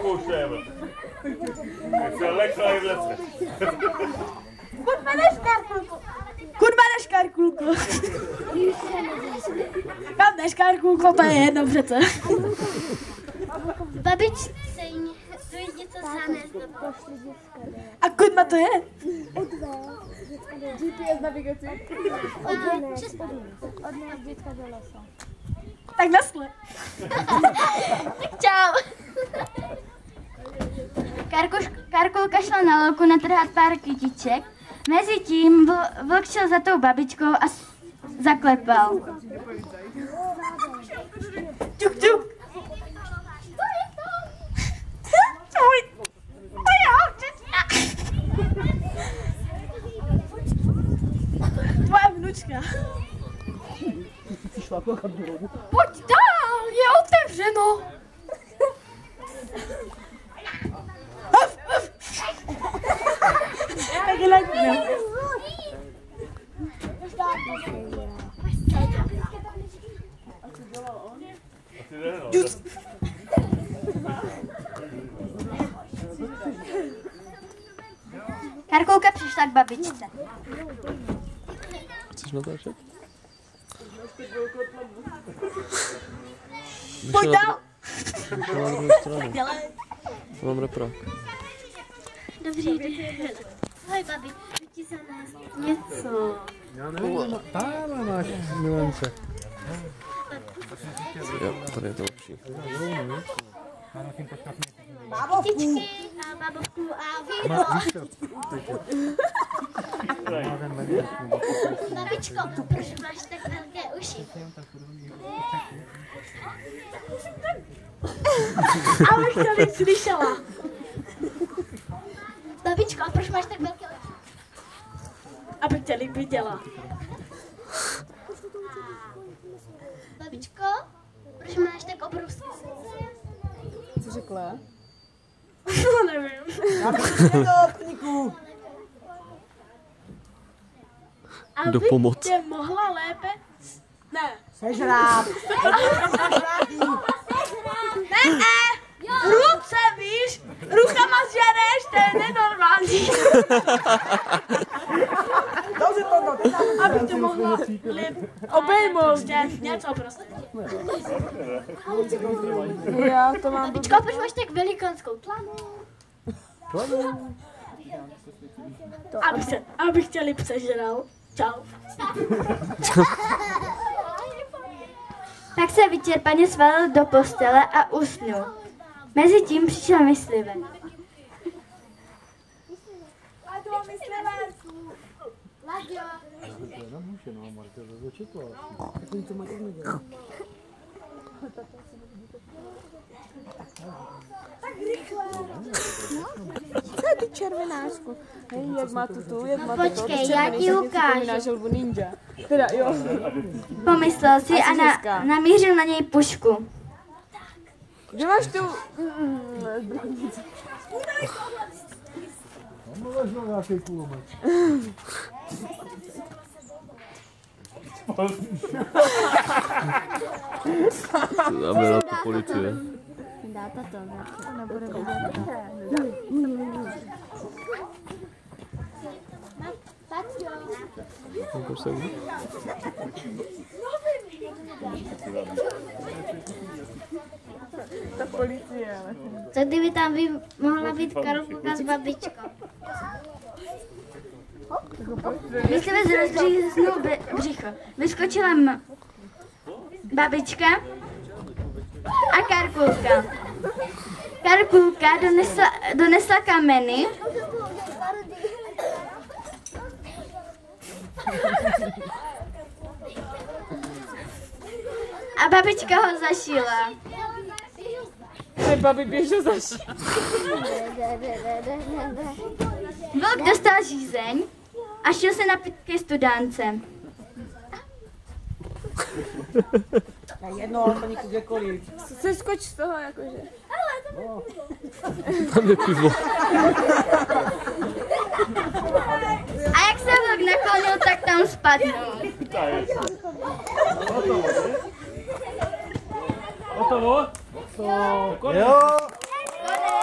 zkoušujeme. Jak se lekla i vlece. Kurva neškarkulko. Kam neškarkulko, to je jedno přece. Babičce to je něco zanést. A kurva to je? GPS navigaci. Odnes dětka do lesa. Tak nasle. Tak čau. Karkulka šla na louku natrhat pár kytiček. Mezitím vlk šel za tou babičkou a zaklepal. Ťuk, ťuk. Tvoje vnučka. Pojď dál, je otevřeno. Taky lekne. Karkulka přišla k babičce. Chceš natáčet? Pojď dál. Myšel na druhou stranu. To mám repro. Dobrý den. Ahoj, babi, chci ti zanést něco. Já nevím, tam máš milence. Jo, tady je to lepší. Kytičky a babovku a víno. Babičko, proč máš tak velké uši? Abych to víc slyšela. Babičko, proč máš tak velké uši? Abych tě líp viděla. Babičko, proč máš tak obrovské uši? Co řekla? Nevím. Do pomoc. Abych tě mohla lépe... Ne. Sežrát. Ne. Ruce, víš? Rukama žereš, to je nenormální. Abych tě mohla líp obejmout. Něco prostě. Já to mám. Babičko, proč máš tak velikonskou tlanu? Abych tě líp sežral. Čau. Tak se vyčerpaně svalil do postele a usnul. Mezitím přišel myslivec. Co je ty červenáčku? Hej, jak má tu, jak má to. Počkej, já ti ukážu. Želvu ninja. Teda jo. Pomyslel si a namířil na něj pušku. Kde máš tu? Dáme na to policie. Dáta to, Nebude vidět. Ukaž se mi. Ta policie, ale. Co kdyby tam mohla být Karolka s babičkou? Myslivec rozříznul břicho. Vyskočila babička a Karkulka. Karkulka donesla kameny a babička ho zašila. Ty babi běžel zaš. Vlk dostal žízeň a šel se napít ke studánce. Jedno, to někud kdekoliv. Seskoč z toho, jakože. Tam je pivo. A jak se vlk naklonil, tak tam spadnul. Hotovo? Konec. Jo. Konec.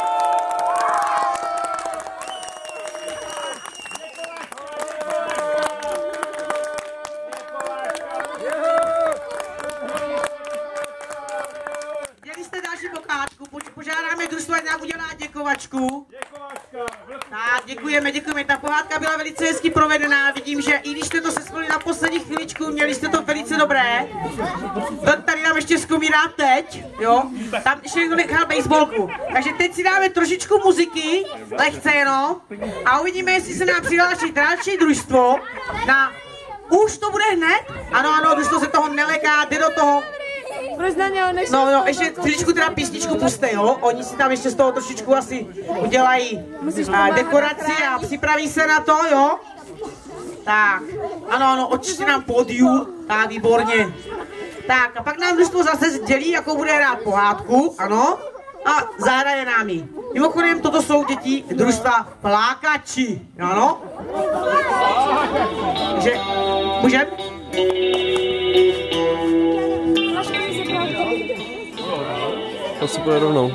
požádáme družstvo, ať nám udělá děkovačku. Tak, děkujeme. Ta pohádka byla velice hezky provedená. Vidím, že i když jste to sespali na poslední chviličku, měli jste to velice dobré. Tady nám ještě zkomírá teď, jo. Tam ještě někdo nechal baseballku. Takže teď si dáme trošičku muziky, lehce jenom. A uvidíme, jestli se nám přihlásí další družstvo na... Už to bude hned? Ano, družstvo se toho neleká, jde do toho. No, ještě chviličku teda písničku puste, jo? Oni si tam ještě z toho trošičku asi udělají dekoraci a připraví se na to, jo? Tak, ano, očiště nám pódium, tak, výborně. Tak, a pak nám družstvo zase sdělí, jakou bude hrát pohádku, ano? A zahraje nám ji. Mimochodem, toto jsou děti družstva Plákači, ano? Takže, můžem? To si půjde rovnou.